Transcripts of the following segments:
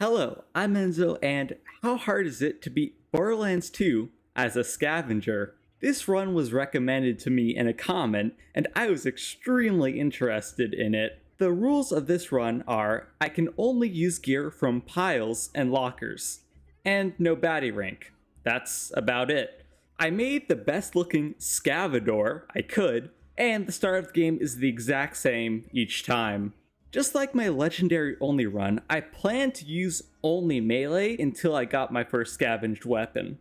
Hello, I'm Enzo, and how hard is it to beat Borderlands 2 as a scavenger? This run was recommended to me in a comment, and I was extremely interested in it. The rules of this run are I can only use gear from piles and lockers, and no baddie rank. That's about it. I made the best looking Scavanger I could, and the start of the game is the exact same each time. Just like my legendary only run, I planned to use only melee until I got my first scavenged weapon.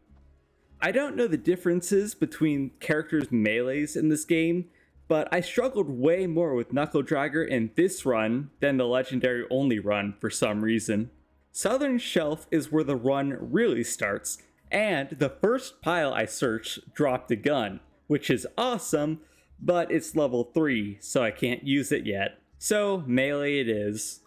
I don't know the differences between characters' melees in this game, but I struggled way more with Knuckle Dragger in this run than the legendary only run for some reason. Southern Shelf is where the run really starts, and the first pile I searched dropped a gun, which is awesome, but it's level 3, so I can't use it yet. So melee it is.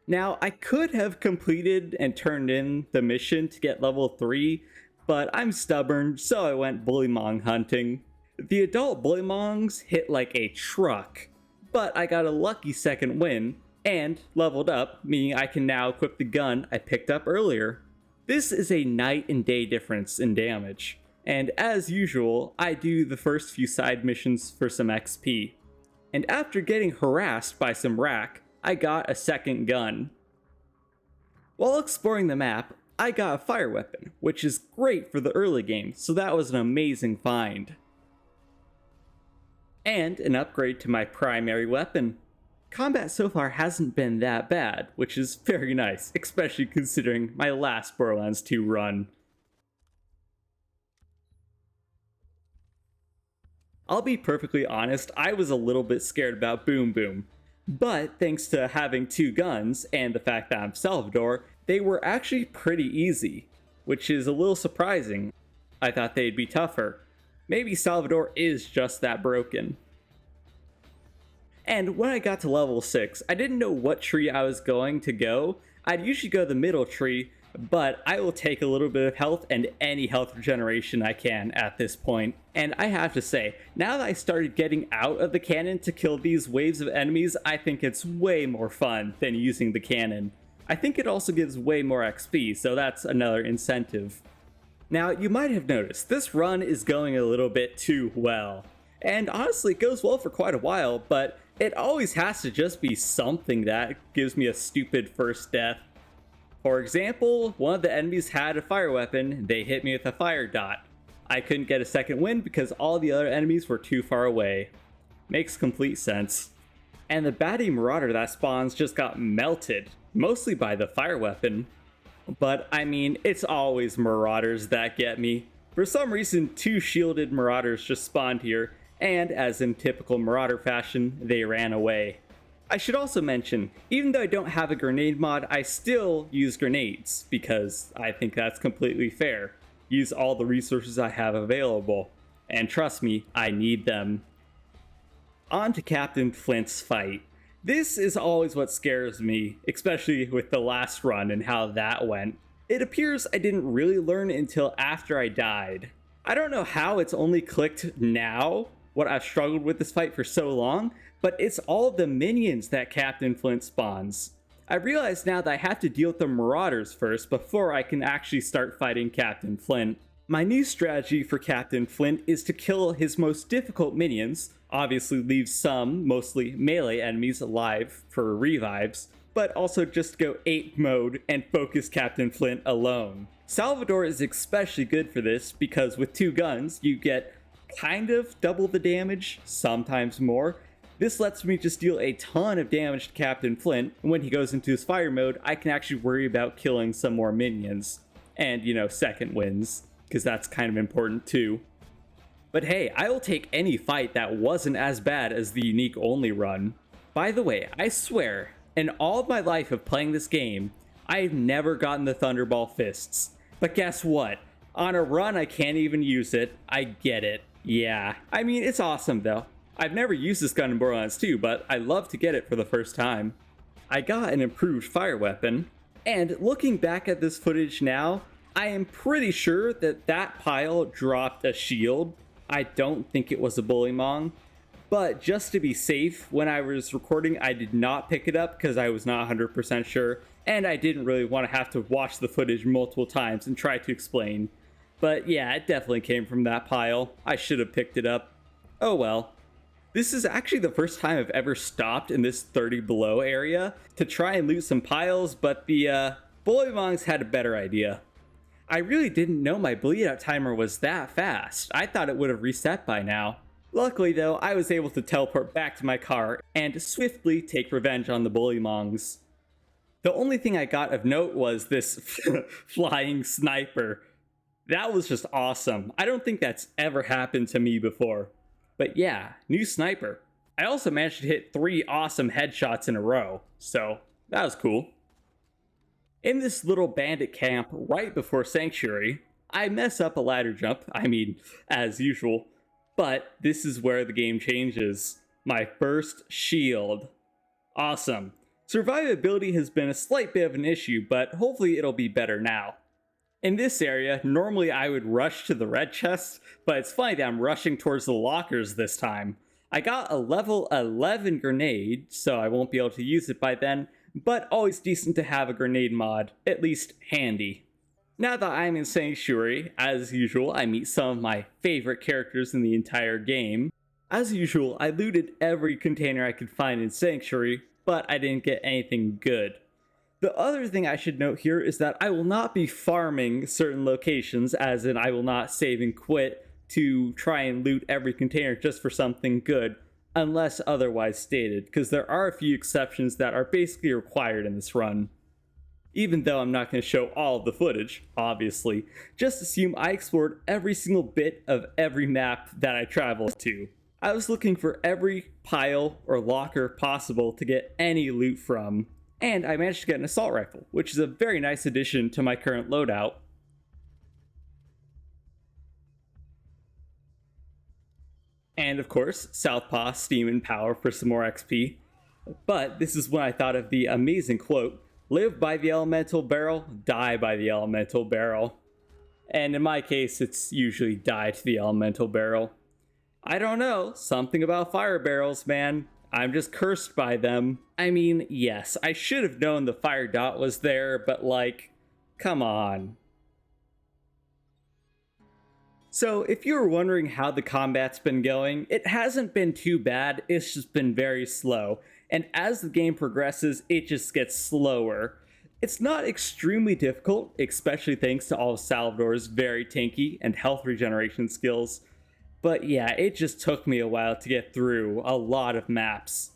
Now I could have completed and turned in the mission to get level 3, but I'm stubborn, so I went bullymong hunting. The adult bullymongs hit like a truck, but I got a lucky second win and leveled up, meaning I can now equip the gun I picked up earlier. This is a night and day difference in damage, and as usual, I do the first few side missions for some XP. And after getting harassed by some rack, I got a second gun. While exploring the map, I got a fire weapon, which is great for the early game, so that was an amazing find. And an upgrade to my primary weapon. Combat so far hasn't been that bad, which is very nice, especially considering my last Borderlands 2 run. I'll be perfectly honest, I was a little bit scared about Boom Boom. But thanks to having two guns and the fact that I'm Salvador, they were actually pretty easy, which is a little surprising. I thought they'd be tougher. Maybe Salvador is just that broken. And when I got to level 6, I didn't know what tree I was going to go. I'd usually go the middle tree, but I will take a little bit of health and any health regeneration I can at this point. And I have to say, now that I started getting out of the cannon to kill these waves of enemies, I think it's way more fun than using the cannon. I think it also gives way more XP, so that's another incentive. Now, you might have noticed, this run is going a little bit too well. And honestly, it goes well for quite a while, but it always has to just be something that gives me a stupid first death. For example, one of the enemies had a fire weapon, they hit me with a fire dot. I couldn't get a second win because all the other enemies were too far away. Makes complete sense. And the baddie marauder that spawns just got melted, mostly by the fire weapon. But I mean, it's always marauders that get me. For some reason, two shielded marauders just spawned here, and as in typical marauder fashion, they ran away. I should also mention, even though I don't have a grenade mod, I still use grenades, because I think that's completely fair. Use all the resources I have available, and trust me, I need them. On to Captain Flint's fight. This is always what scares me, especially with the last run and how that went. It appears I didn't really learn until after I died. I don't know how it's only clicked now, what I've struggled with this fight for so long, but it's all the minions that Captain Flint spawns. I realize now that I have to deal with the marauders first before I can actually start fighting Captain Flint. My new strategy for Captain Flint is to kill his most difficult minions, obviously leave some, mostly melee enemies alive for revives, but also just go ape mode and focus Captain Flint alone. Salvador is especially good for this because with two guns you get kind of double the damage, sometimes more. This lets me just deal a ton of damage to Captain Flint, and when he goes into his fire mode, I can actually worry about killing some more minions. And, second wins, because that's kind of important too. But hey, I will take any fight that wasn't as bad as the unique only run. By the way, I swear, in all of my life of playing this game, I've never gotten the Thunderball Fists. But guess what? On a run I can't even use it. I get it. Yeah. I mean, it's awesome though. I've never used this gun in Borderlands 2, but I love to get it for the first time. I got an improved fire weapon, and looking back at this footage now, I am pretty sure that that pile dropped a shield. I don't think it was a bullymong, but just to be safe, when I was recording, I did not pick it up because I was not 100% sure and I didn't really want to have to watch the footage multiple times and try to explain. But yeah, it definitely came from that pile. I should have picked it up. Oh well. This is actually the first time I've ever stopped in this 30 below area to try and loot some piles, but the Bullywongs had a better idea. I really didn't know my bleed out timer was that fast. I thought it would have reset by now. Luckily though, I was able to teleport back to my car and swiftly take revenge on the Bullywongs. The only thing I got of note was this flying sniper. That was just awesome. I don't think that's ever happened to me before. But yeah, new sniper. I also managed to hit 3 awesome headshots in a row, so that was cool. In this little bandit camp right before Sanctuary, I mess up a ladder jump, as usual, but this is where the game changes. My first shield. Awesome. Survivability has been a slight bit of an issue, but hopefully it'll be better now. In this area, normally I would rush to the red chest, but it's funny that I'm rushing towards the lockers this time. I got a level 11 grenade, so I won't be able to use it by then, but always decent to have a grenade mod, at least handy. Now that I'm in Sanctuary, as usual, I meet some of my favorite characters in the entire game. As usual, I looted every container I could find in Sanctuary, but I didn't get anything good. The other thing I should note here is that I will not be farming certain locations, as in I will not save and quit to try and loot every container just for something good, unless otherwise stated, because there are a few exceptions that are basically required in this run. Even though I'm not going to show all of the footage, obviously, just assume I explored every single bit of every map that I traveled to. I was looking for every pile or locker possible to get any loot from. And I managed to get an assault rifle, which is a very nice addition to my current loadout. And of course, Southpaw, Steam, and Power for some more XP. But this is when I thought of the amazing quote, "Live by the elemental barrel, die by the elemental barrel." And in my case, it's usually die to the elemental barrel. I don't know, something about fire barrels, man. I'm just cursed by them. Yes, I should have known the fire dot was there, but come on. So if you were wondering how the combat's been going, it hasn't been too bad, it's just been very slow. And as the game progresses, it just gets slower. It's not extremely difficult, especially thanks to all of Salvador's very tanky and health regeneration skills. But yeah, it just took me a while to get through a lot of maps.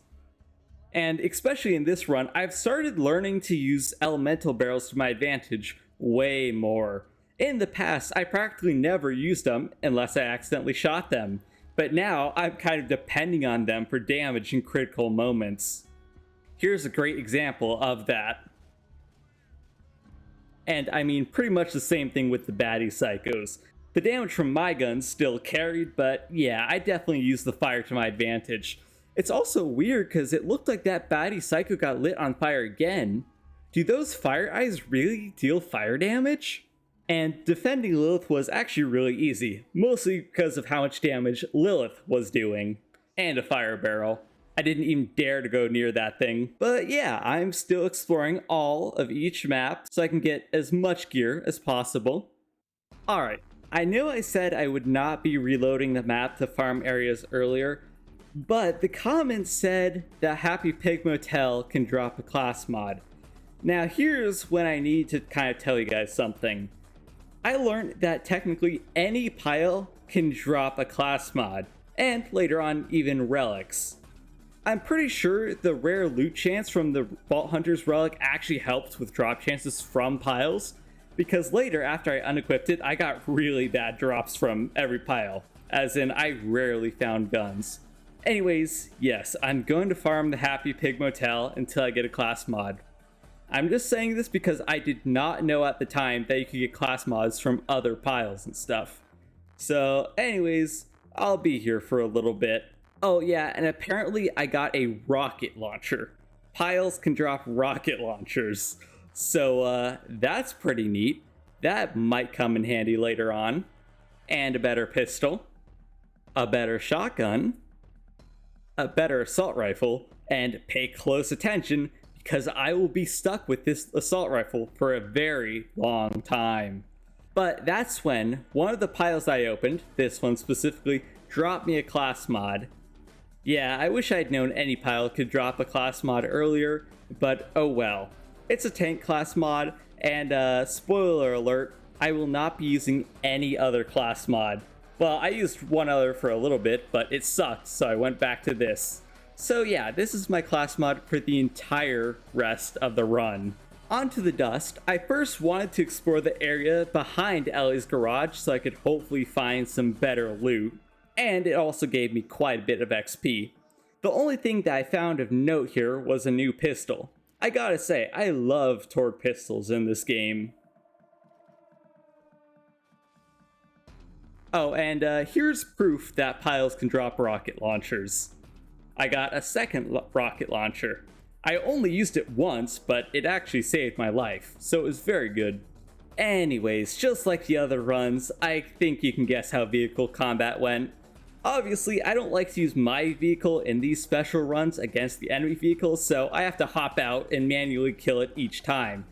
And especially in this run, I've started learning to use elemental barrels to my advantage way more. In the past, I practically never used them unless I accidentally shot them, but now I'm kind of depending on them for damage in critical moments. Here's a great example of that. And pretty much the same thing with the baddie psychos. The damage from my guns still carried, but yeah, I definitely used the fire to my advantage. It's also weird because it looked like that baddie psycho got lit on fire again. Do those fire eyes really deal fire damage? And defending Lilith was actually really easy, mostly because of how much damage Lilith was doing. And a fire barrel. I didn't even dare to go near that thing. But yeah, I'm still exploring all of each map so I can get as much gear as possible. Alright, I know I said I would not be reloading the map to farm areas earlier, but the comments said that Happy Pig Motel can drop a class mod. Now here's when I need to kind of tell you guys something. I learned that technically any pile can drop a class mod, and later on even relics. I'm pretty sure the rare loot chance from the Vault Hunter's relic actually helps with drop chances from piles, because later after I unequipped it, I got really bad drops from every pile, as in I rarely found guns. Anyways, yes, I'm going to farm the Happy Pig Motel until I get a class mod. I'm just saying this because I did not know at the time that you could get class mods from other piles and stuff. So anyways, I'll be here for a little bit. Oh yeah, and apparently I got a rocket launcher. Piles can drop rocket launchers. So that's pretty neat. That might come in handy later on. And a better pistol, a better shotgun, a better assault rifle, and pay close attention because I will be stuck with this assault rifle for a very long time. But that's when one of the piles I opened, this one specifically, dropped me a class mod. Yeah, I wish I'd known any pile could drop a class mod earlier, but oh well. It's a tank class mod, and spoiler alert, I will not be using any other class mod. Well, I used one other for a little bit, but it sucked, so I went back to this. So yeah, this is my class mod for the entire rest of the run. Onto the dust, I first wanted to explore the area behind Ellie's garage so I could hopefully find some better loot, and it also gave me quite a bit of XP. The only thing that I found of note here was a new pistol. I gotta say, I love torque pistols in this game. Oh, and here's proof that piles can drop rocket launchers. I got a second rocket launcher. I only used it once, but it actually saved my life, so it was very good. Anyways, just like the other runs, I think you can guess how vehicle combat went. Obviously, I don't like to use my vehicle in these special runs against the enemy vehicles, so I have to hop out and manually kill it each time.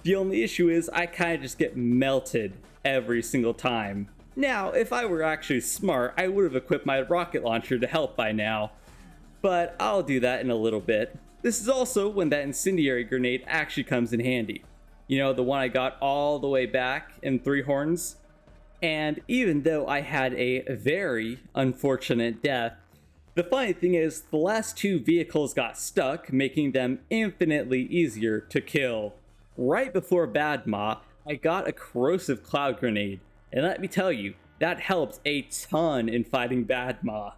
The only issue is I kind of just get melted every single time. Now, if I were actually smart, I would have equipped my rocket launcher to help by now, but I'll do that in a little bit. This is also when that incendiary grenade actually comes in handy. You know, the one I got all the way back in Three Horns? And even though I had a very unfortunate death, the funny thing is the last two vehicles got stuck, making them infinitely easier to kill. Right before Bad Ma, I got a corrosive cloud grenade, and let me tell you, that helps a ton in fighting Bad Ma.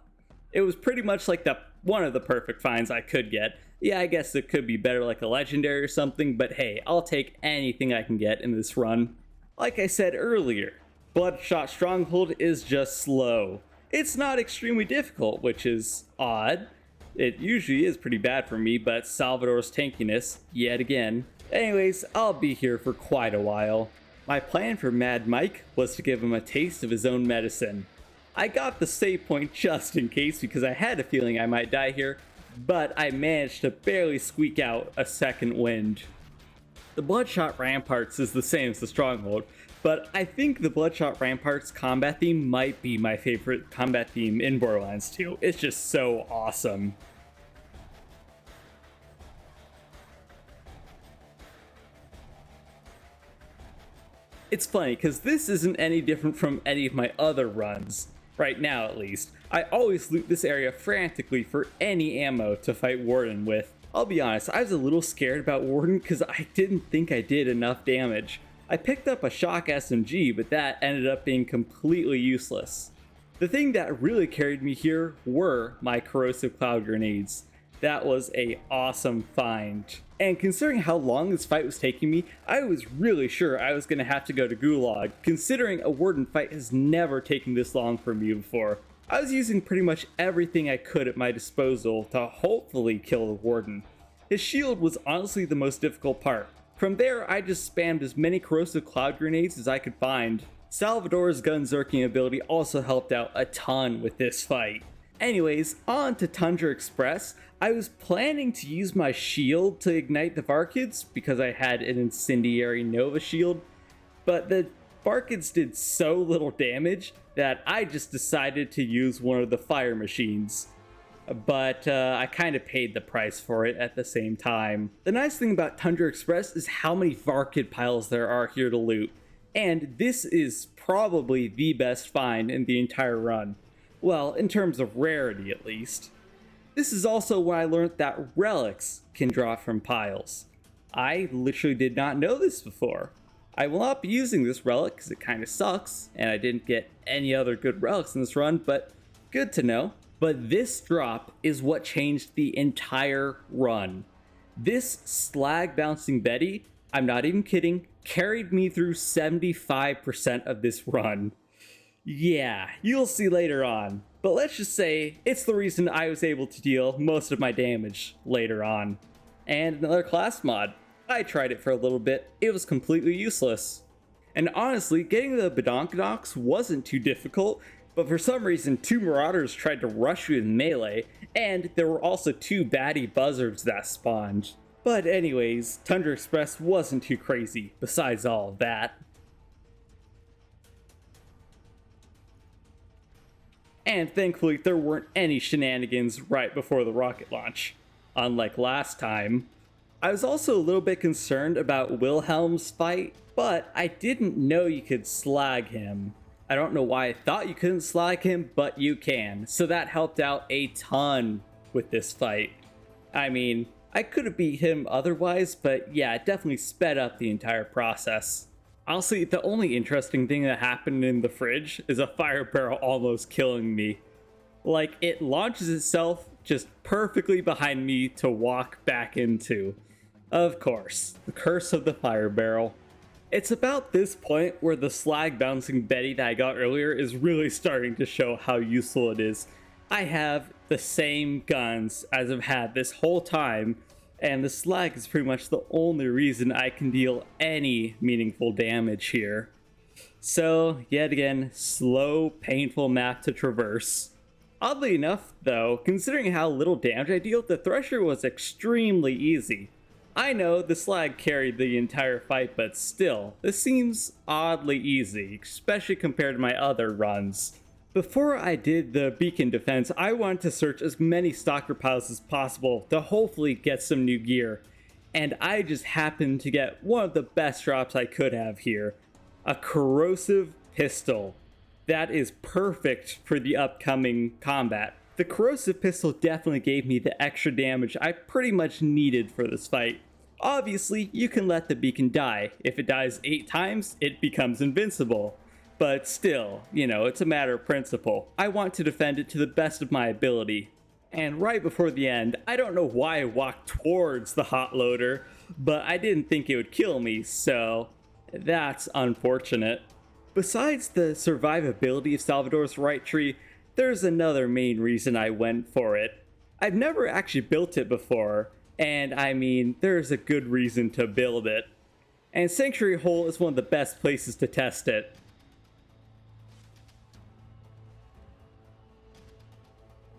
It was pretty much like one of the perfect finds I could get. Yeah, I guess it could be better like a legendary or something, but hey, I'll take anything I can get in this run. Like I said earlier, Bloodshot Stronghold is just slow. It's not extremely difficult, which is odd. It usually is pretty bad for me, but Salvador's tankiness, yet again. Anyways, I'll be here for quite a while. My plan for Mad Mike was to give him a taste of his own medicine. I got the save point just in case because I had a feeling I might die here, but I managed to barely squeak out a second wind. The Bloodshot Ramparts is the same as the Stronghold, but I think the Bloodshot Ramparts combat theme might be my favorite combat theme in Borderlands 2. It's just so awesome. It's funny because this isn't any different from any of my other runs. Right now, at least. I always loot this area frantically for any ammo to fight Warden with. I'll be honest, I was a little scared about Warden because I didn't think I did enough damage. I picked up a shock SMG, but that ended up being completely useless. The thing that really carried me here were my corrosive cloud grenades. That was a awesome find. And considering how long this fight was taking me, I was really sure I was going to have to go to Gulag, considering a Warden fight has never taken this long for me before. I was using pretty much everything I could at my disposal to hopefully kill the Warden. His shield was honestly the most difficult part. From there, I just spammed as many corrosive cloud grenades as I could find. Salvador's gun-zerking ability also helped out a ton with this fight. Anyways, on to Tundra Express. I was planning to use my shield to ignite the Varkids because I had an incendiary Nova shield, but the Varkids did so little damage that I just decided to use one of the fire machines. But I kind of paid the price for it at the same time. The nice thing about Tundra Express is how many Varkid piles there are here to loot, and this is probably the best find in the entire run. Well, in terms of rarity at least. This is also where I learned that relics can drop from piles. I literally did not know this before. I will not be using this relic because it kind of sucks, and I didn't get any other good relics in this run, but good to know. But this drop is what changed the entire run. This slag bouncing Betty, I'm not even kidding, carried me through 75% of this run. Yeah, you'll see later on, but let's just say it's the reason I was able to deal most of my damage later on. And another class mod. I tried it for a little bit, it was completely useless. And honestly, getting the Badonkadoks wasn't too difficult, but for some reason 2 Marauders tried to rush you with melee, and there were also 2 baddie buzzards that spawned. But anyways, Tundra Express wasn't too crazy besides all of that. And thankfully there weren't any shenanigans right before the rocket launch, unlike last time. I was also a little bit concerned about Wilhelm's fight, but I didn't know you could slag him. I don't know why I thought you couldn't slag him, but you can, so that helped out a ton with this fight. I mean, I could have beat him otherwise, but yeah, it definitely sped up the entire process. Honestly, the only interesting thing that happened in the fridge is a fire barrel almost killing me. Like, it launches itself just perfectly behind me to walk back into. Of course, the curse of the fire barrel. It's about this point where the slag bouncing Betty that I got earlier is really starting to show how useful it is. I have the same guns as I've had this whole time, and the slag is pretty much the only reason I can deal any meaningful damage here. So, yet again, slow, painful map to traverse. Oddly enough, though, considering how little damage I deal, the Thresher was extremely easy. I know the slag carried the entire fight, but still, this seems oddly easy, especially compared to my other runs. Before I did the beacon defense, I wanted to search as many stalker piles as possible to hopefully get some new gear, and I just happened to get one of the best drops I could have here. A corrosive pistol. That is perfect for the upcoming combat. The corrosive pistol definitely gave me the extra damage I pretty much needed for this fight. Obviously, you can let the beacon die. If it dies 8 times, it becomes invincible. But still, you know, it's a matter of principle. I want to defend it to the best of my ability. And right before the end, I don't know why I walked towards the hot loader, but I didn't think it would kill me, so that's unfortunate. Besides the survivability of Salvador's right tree, there's another main reason I went for it. I've never actually built it before, and I mean, there's a good reason to build it. And Sanctuary Hole is one of the best places to test it.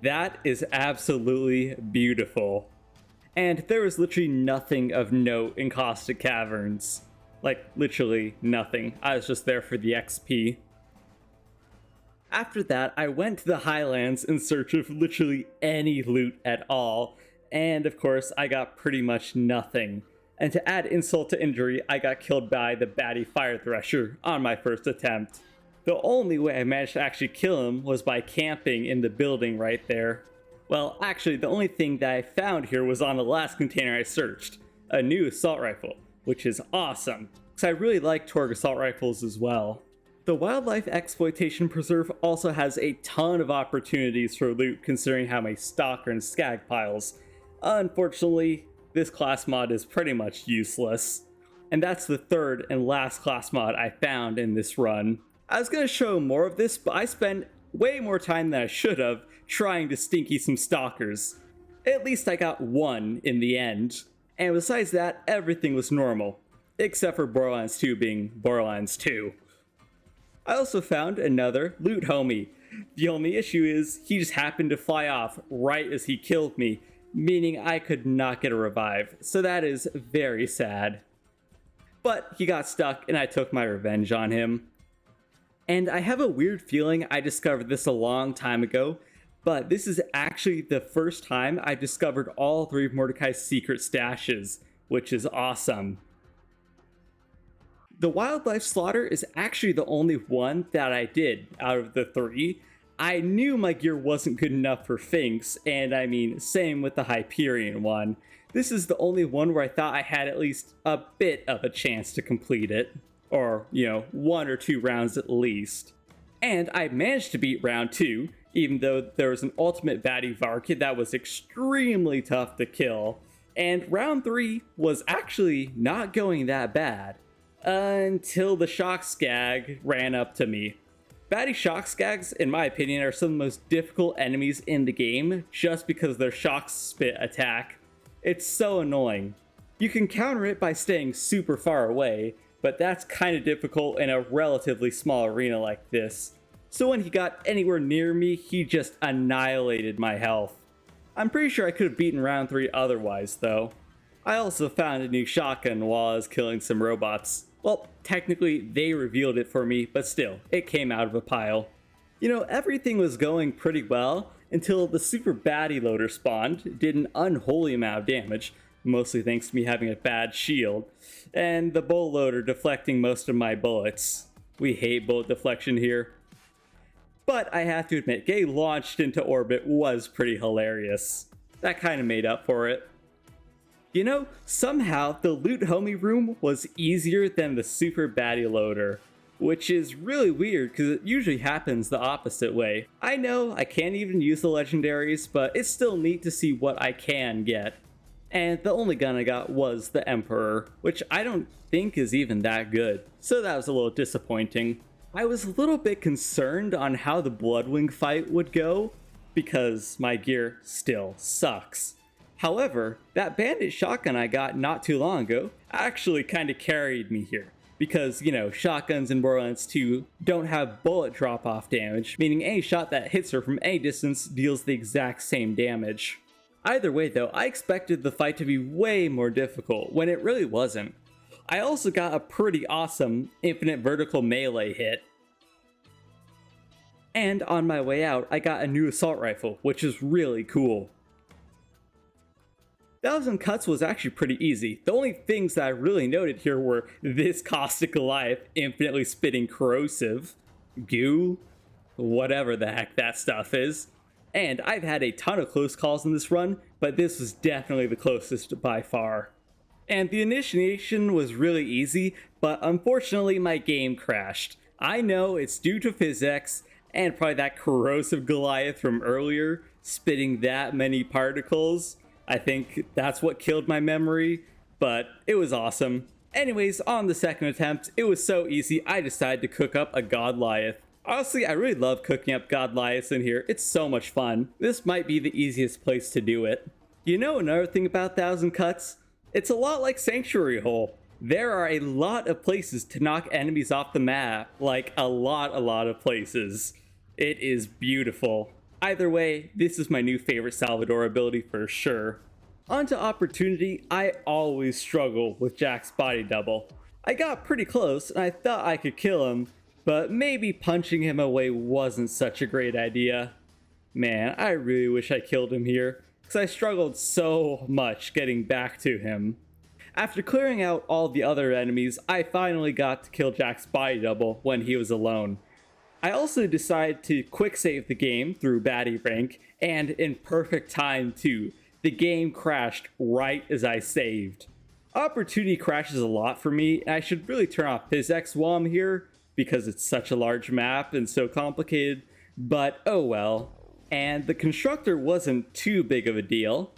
That is absolutely beautiful. And there was literally nothing of note in Caustic Caverns. Like, literally nothing. I was just there for the XP. After that, I went to the Highlands in search of literally any loot at all. And of course, I got pretty much nothing. And to add insult to injury, I got killed by the baddie Fire Thresher on my first attempt. The only way I managed to actually kill him was by camping in the building right there. Well, actually, the only thing that I found here was on the last container I searched. A new assault rifle, which is awesome, because I really like Torgue assault rifles as well. The Wildlife Exploitation Preserve also has a ton of opportunities for loot considering how many stalker and skag piles. Unfortunately, this class mod is pretty much useless. And that's the third and last class mod I found in this run. I was going to show more of this, but I spent way more time than I should have trying to stinky some stalkers. At least I got one in the end. And besides that, everything was normal. Except for Borderlands 2 being Borderlands 2. I also found another loot homie. The only issue is he just happened to fly off right as he killed me, meaning I could not get a revive. So that is very sad. But he got stuck and I took my revenge on him. And I have a weird feeling I discovered this a long time ago, but this is actually the first time I discovered all 3 of Mordecai's secret stashes, which is awesome. The wildlife slaughter is actually the only one that I did out of the 3. I knew my gear wasn't good enough for Finks, and I mean, same with the Hyperion one. This is the only one where I thought I had at least a bit of a chance to complete it. Or, 1 or 2 rounds at least. And I managed to beat round 2, even though there was an ultimate baddie Varkid that was extremely tough to kill. And round 3 was actually not going that bad. Until the Shock Skag ran up to me. Baddie Shock Skags, in my opinion, are some of the most difficult enemies in the game, just because of their Shock Spit attack. It's so annoying. You can counter it by staying super far away, but that's kind of difficult in a relatively small arena like this. So when he got anywhere near me, he just annihilated my health. I'm pretty sure I could have beaten round 3 otherwise, though. I also found a new shotgun while I was killing some robots. Well, technically they revealed it for me, but still, it came out of a pile. You know, everything was going pretty well until the super baddie loader spawned, did an unholy amount of damage, mostly thanks to me having a bad shield, and the bull loader deflecting most of my bullets. We hate bullet deflection here. But I have to admit, getting launched into orbit was pretty hilarious. That kind of made up for it. You know, somehow the loot homie room was easier than the super baddie loader, which is really weird because it usually happens the opposite way. I know I can't even use the legendaries, but it's still neat to see what I can get. And the only gun I got was the Emperor, which I don't think is even that good, so that was a little disappointing. I was a little bit concerned on how the Bloodwing fight would go, because my gear still sucks. However, that bandit shotgun I got not too long ago actually kind of carried me here. Because, you know, shotguns in Borderlands 2 don't have bullet drop-off damage, meaning any shot that hits her from any distance deals the exact same damage. Either way though, I expected the fight to be way more difficult, when it really wasn't. I also got a pretty awesome infinite vertical melee hit. And on my way out, I got a new assault rifle, which is really cool. 1,000 cuts was actually pretty easy. The only things that I really noted here were this caustic Goliath infinitely spitting corrosive, goo, whatever the heck that stuff is. And I've had a ton of close calls in this run, but this was definitely the closest by far. And the initiation was really easy, but unfortunately my game crashed. I know it's due to physics, and probably that corrosive Goliath from earlier, spitting that many particles. I think that's what killed my memory, but it was awesome. Anyways, on the second attempt, it was so easy, I decided to cook up a Godliath. Honestly, I really love cooking up Godliaths in here. It's so much fun. This might be the easiest place to do it. You know another thing about 1,000 Cuts? It's a lot like Sanctuary Hole. There are a lot of places to knock enemies off the map, like a lot of places. It is beautiful. Either way, this is my new favorite Salvador ability for sure. Onto opportunity, I always struggle with Jack's body double. I got pretty close and I thought I could kill him, but maybe punching him away wasn't such a great idea. Man, I really wish I killed him here, because I struggled so much getting back to him. After clearing out all the other enemies, I finally got to kill Jack's body double when he was alone. I also decided to quick save the game through baddie rank, and in perfect time too. The game crashed right as I saved. Opportunity crashes a lot for me, and I should really turn off physics while I'm here, because it's such a large map and so complicated, but oh well. And the constructor wasn't too big of a deal.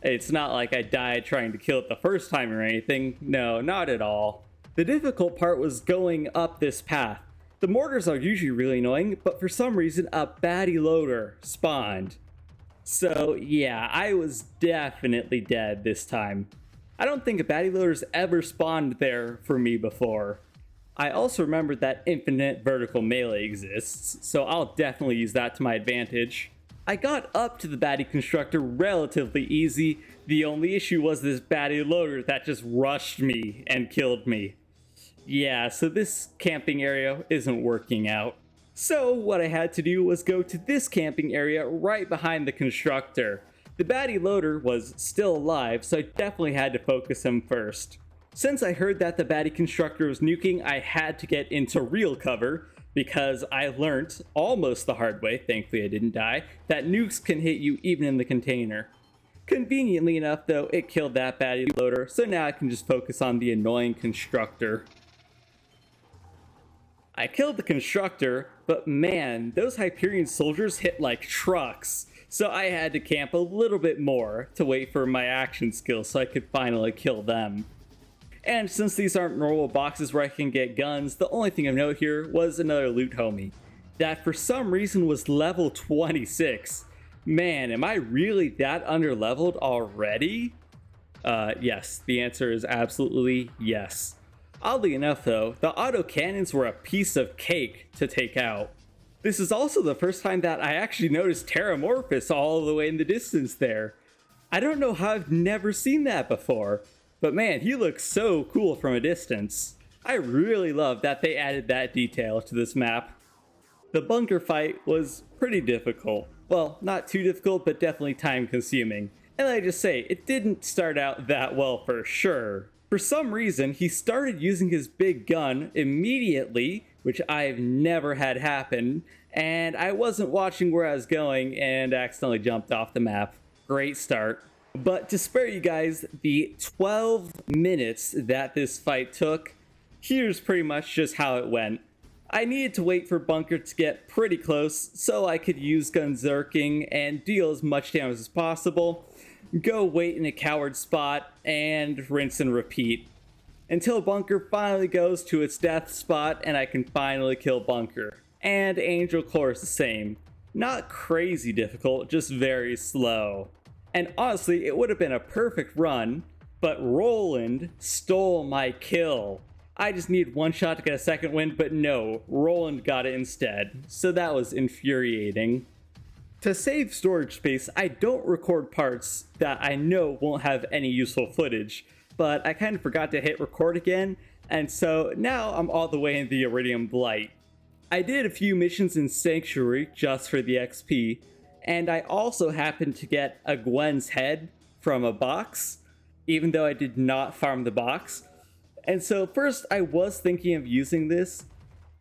It's not like I died trying to kill it the first time or anything, no, not at all. The difficult part was going up this path. The mortars are usually really annoying, but for some reason a baddie loader spawned. So yeah, I was definitely dead this time. I don't think a baddie loader's ever spawned there for me before. I also remembered that infinite vertical melee exists, so I'll definitely use that to my advantage. I got up to the baddie constructor relatively easy. The only issue was this baddie loader that just rushed me and killed me. Yeah, so this camping area isn't working out. So what I had to do was go to this camping area right behind the constructor. The baddie loader was still alive, so I definitely had to focus him first. Since I heard that the baddie constructor was nuking, I had to get into real cover, because I learnt, almost the hard way, thankfully I didn't die, that nukes can hit you even in the container. Conveniently enough though, it killed that baddie loader, so now I can just focus on the annoying constructor. I killed the constructor, but man, those Hyperion soldiers hit like trucks, so I had to camp a little bit more to wait for my action skill so I could finally kill them. And since these aren't normal boxes where I can get guns, the only thing of note here was another loot homie that for some reason was level 26. Man, am I really that underleveled already? Yes, the answer is absolutely yes. Oddly enough though, the auto cannons were a piece of cake to take out. This is also the first time that I actually noticed Terramorphous all the way in the distance there. I don't know how I've never seen that before. but man, he looks so cool from a distance. I really love that they added that detail to this map. The bunker fight was pretty difficult. Well, not too difficult, but definitely time consuming. And I just say, it didn't start out that well for sure. For some reason, he started using his big gun immediately, which I've never had happen, and I wasn't watching where I was going and accidentally jumped off the map. Great start. But to spare you guys the 12 minutes that this fight took, here's pretty much just how it went. I needed to wait for Bunker to get pretty close so I could use gunzerking and deal as much damage as possible, go wait in a coward spot, and rinse and repeat. Until Bunker finally goes to its death spot and I can finally kill Bunker. And Angel Core is the same. Not crazy difficult, just very slow. And honestly, it would have been a perfect run, but Roland stole my kill. I just needed one shot to get a second win, but no, Roland got it instead, so that was infuriating. To save storage space, I don't record parts that I know won't have any useful footage, but I kind of forgot to hit record again, and so now I'm all the way in the Iridium Blight. I did a few missions in Sanctuary just for the XP, and I also happened to get a Gwen's head from a box, even though I did not farm the box. And so first I was thinking of using this,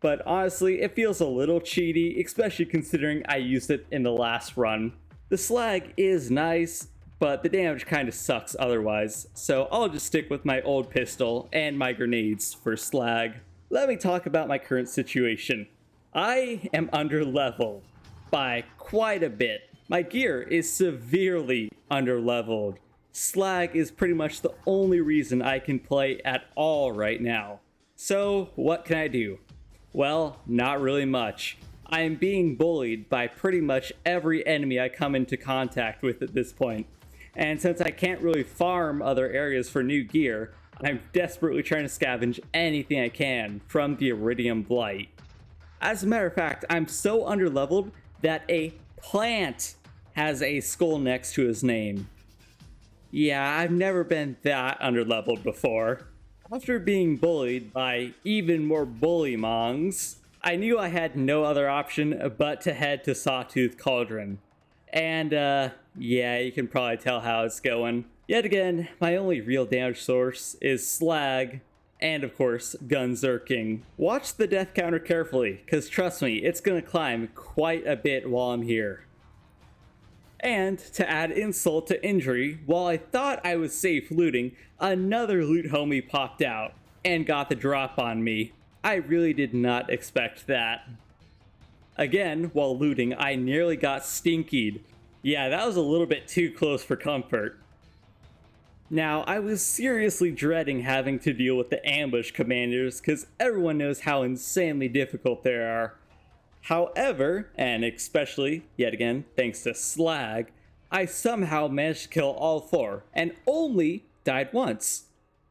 but honestly it feels a little cheaty, especially considering I used it in the last run. The slag is nice, but the damage kind of sucks otherwise, so I'll just stick with my old pistol and my grenades for slag. Let me talk about my current situation. I am underleveled by quite a bit. My gear is severely underleveled. Slag is pretty much the only reason I can play at all right now. So what can I do? Well, not really much. I am being bullied by pretty much every enemy I come into contact with at this point. And since I can't really farm other areas for new gear, I'm desperately trying to scavenge anything I can from the Iridium Blight. As a matter of fact, I'm so underleveled that a plant has a skull next to his name. Yeah, I've never been that underleveled before. After being bullied by even more bullymongs, I knew I had no other option but to head to Sawtooth Cauldron. And yeah, you can probably tell how it's going. Yet again, my only real damage source is slag, and of course, gunzerking. Watch the death counter carefully, cause trust me, it's gonna climb quite a bit while I'm here. And to add insult to injury, while I thought I was safe looting, another loot homie popped out and got the drop on me. I really did not expect that. Again, while looting, I nearly got stinkied. Yeah, that was a little bit too close for comfort. Now, I was seriously dreading having to deal with the ambush commanders because everyone knows how insanely difficult they are. However, and especially, yet again, thanks to slag, I somehow managed to kill all four, and only died once.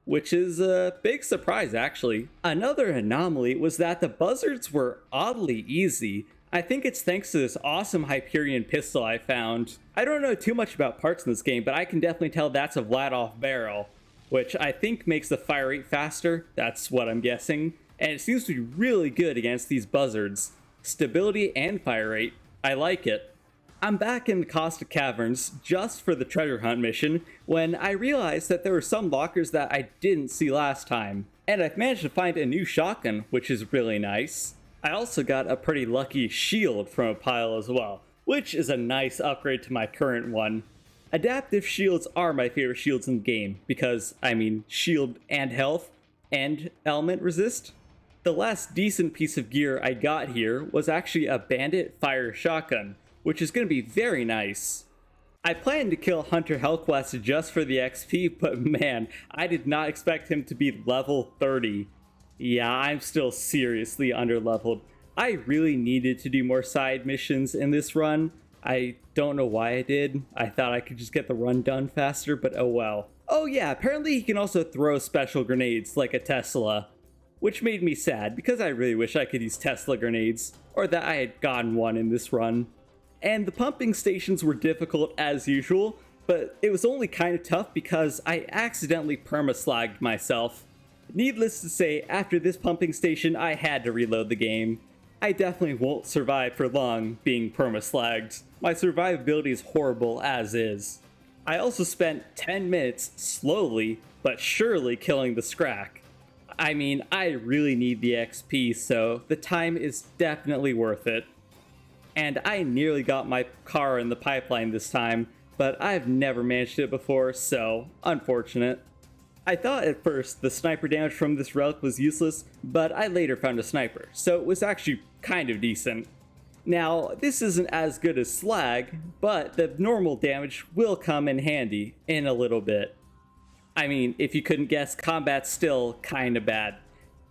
Which is a big surprise, actually. Another anomaly was that the buzzards were oddly easy. I think it's thanks to this awesome Hyperion pistol I found. I don't know too much about parts in this game, but I can definitely tell that's a Vladoff barrel, which I think makes the fire rate faster, that's what I'm guessing, and it seems to be really good against these buzzards. Stability and fire rate. I like it. I'm back in the Caustic Caverns just for the treasure hunt mission when I realized that there were some lockers that I didn't see last time. And I've managed to find a new shotgun, which is really nice. I also got a pretty lucky shield from a pile as well, which is a nice upgrade to my current one. Adaptive shields are my favorite shields in the game because, I mean, shield and health and element resist. The last decent piece of gear I got here was actually a bandit fire shotgun, which is going to be very nice. I planned to kill Hunter Hellquest just for the XP, but man, I did not expect him to be level 30. Yeah, I'm still seriously underleveled. I really needed to do more side missions in this run. I don't know why I did. I thought I could just get the run done faster, but oh well. Oh yeah, apparently he can also throw special grenades like a Tesla, which made me sad because I really wish I could use Tesla grenades, or that I had gotten one in this run. And the pumping stations were difficult as usual, but it was only kind of tough because I accidentally perma-slagged myself. Needless to say, after this pumping station, I had to reload the game. I definitely won't survive for long being perma-slagged. My survivability is horrible as is. I also spent 10 minutes slowly but surely killing the Scrack. I mean, I really need the XP, so the time is definitely worth it. And I nearly got my car in the pipeline this time, but I've never managed it before, so unfortunate. I thought at first the sniper damage from this relic was useless, but I later found a sniper, so it was actually kind of decent. Now, this isn't as good as slag, but the normal damage will come in handy in a little bit. I mean, if you couldn't guess, combat's still kinda bad.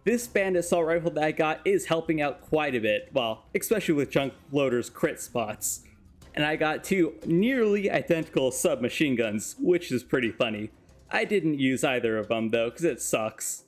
This bandit assault rifle that I got is helping out quite a bit, well, especially with junk loader's crit spots. And I got 2 nearly identical submachine guns, which is pretty funny. I didn't use either of them though, because it sucks.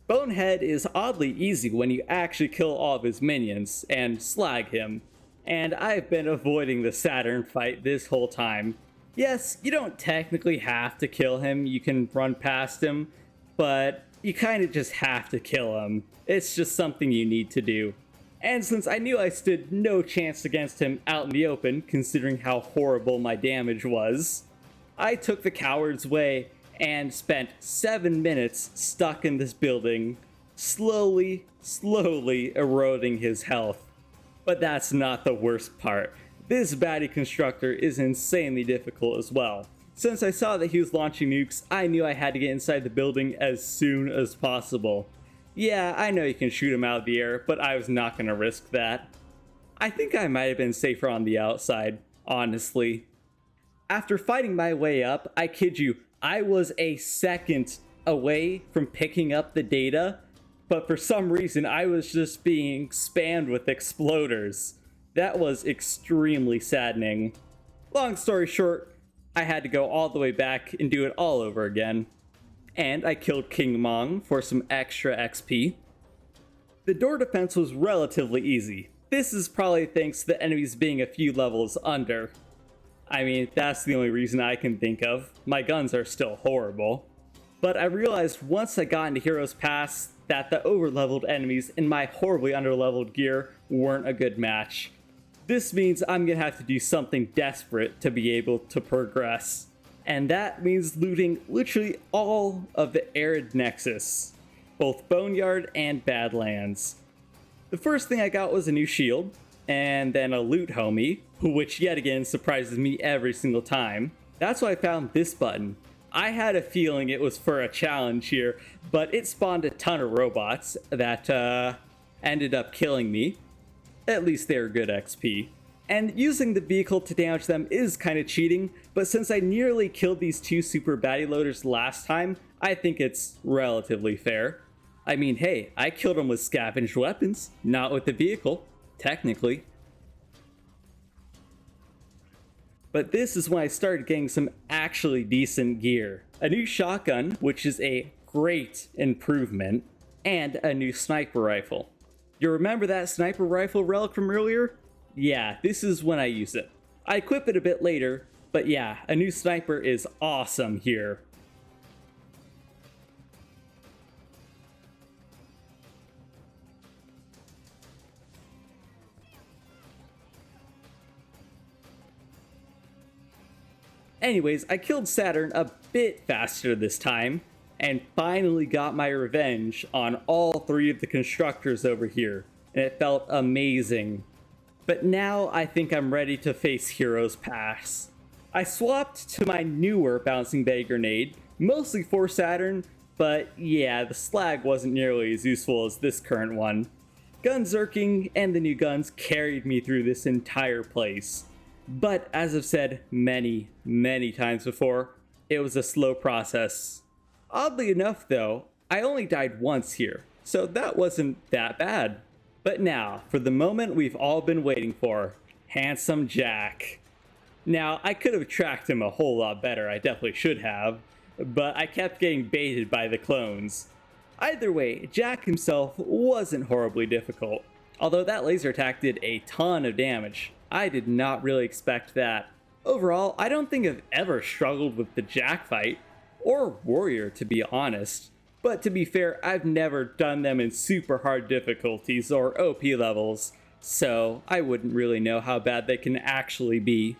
Bonehead is oddly easy when you actually kill all of his minions and slag him. And I've been avoiding the Saturn fight this whole time. Yes, you don't technically have to kill him, you can run past him, but you kinda just have to kill him. It's just something you need to do. And since I knew I stood no chance against him out in the open, considering how horrible my damage was, I took the coward's way and spent 7 minutes stuck in this building, slowly eroding his health. But that's not the worst part. This baddie constructor is insanely difficult as well. Since I saw that he was launching nukes, I knew I had to get inside the building as soon as possible. Yeah, I know you can shoot him out of the air, but I was not going to risk that. I think I might have been safer on the outside, honestly. After fighting my way up, I kid you, I was a second away from picking up the data, but for some reason I was just being spammed with exploders. That was extremely saddening. Long story short, I had to go all the way back and do it all over again. And I killed King Mong for some extra XP. The door defense was relatively easy. This is probably thanks to the enemies being a few levels under. I mean, that's the only reason I can think of. My guns are still horrible. But I realized once I got into Heroes Pass that the overleveled enemies in my horribly underleveled gear weren't a good match. This means I'm gonna have to do something desperate to be able to progress. And that means looting literally all of the Arid Nexus, both Boneyard and Badlands. The first thing I got was a new shield, and then a loot homie, which yet again surprises me every single time. That's why I found this button. I had a feeling it was for a challenge here, but it spawned a ton of robots that ended up killing me. At least they're good XP. And using the vehicle to damage them is kind of cheating, but since I nearly killed these 2 super baddie loaders last time, I think it's relatively fair. I mean, hey, I killed them with scavenged weapons, not with the vehicle, technically. But this is when I started getting some actually decent gear. A new shotgun, which is a great improvement, and a new sniper rifle. You remember that sniper rifle relic from earlier? Yeah, this is when I use it. I equip it a bit later, but yeah, a new sniper is awesome here. Anyways, I killed Saturn a bit faster this time, and finally got my revenge on all 3 of the constructors over here, and it felt amazing. But now I think I'm ready to face Heroes Pass. I swapped to my newer bouncing bay grenade, mostly for Saturn, but yeah, the slag wasn't nearly as useful as this current one. Gunzerking and the new guns carried me through this entire place. But as I've said many times before, it was a slow process. Oddly enough though, I only died once here, so that wasn't that bad. But now, for the moment we've all been waiting for, Handsome Jack. Now, I could have tracked him a whole lot better, I definitely should have, but I kept getting baited by the clones. Either way, Jack himself wasn't horribly difficult, although that laser attack did a ton of damage. I did not really expect that. Overall, I don't think I've ever struggled with the Jack fight, or Warrior to be honest. But to be fair, I've never done them in super hard difficulties or OP levels, so I wouldn't really know how bad they can actually be.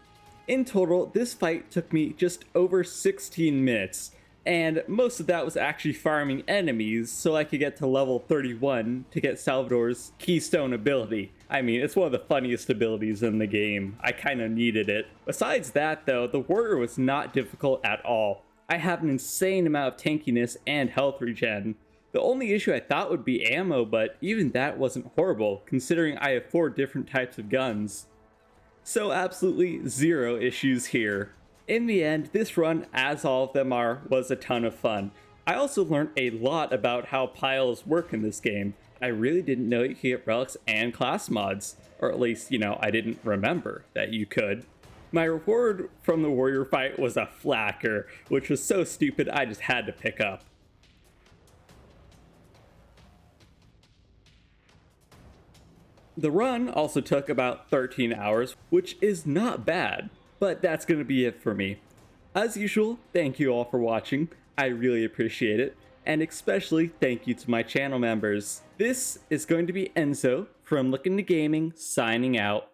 In total, this fight took me just over 16 minutes, and most of that was actually farming enemies so I could get to level 31 to get Salvador's Keystone ability. I mean, it's one of the funniest abilities in the game. I kinda needed it. Besides that though, the Warrior was not difficult at all. I have an insane amount of tankiness and health regen. The only issue I thought would be ammo, but even that wasn't horrible, considering I have 4 different types of guns. So absolutely zero issues here. In the end, this run, as all of them are, was a ton of fun. I also learned a lot about how piles work in this game. I really didn't know you could get relics and class mods, or at least, I didn't remember that you could. My reward from the Warrior fight was a flacker, which was so stupid I just had to pick up. The run also took about 13 hours, which is not bad, but that's going to be it for me. As usual, thank you all for watching, I really appreciate it, and especially thank you to my channel members. This is going to be Enzo from LookIntoGaming signing out.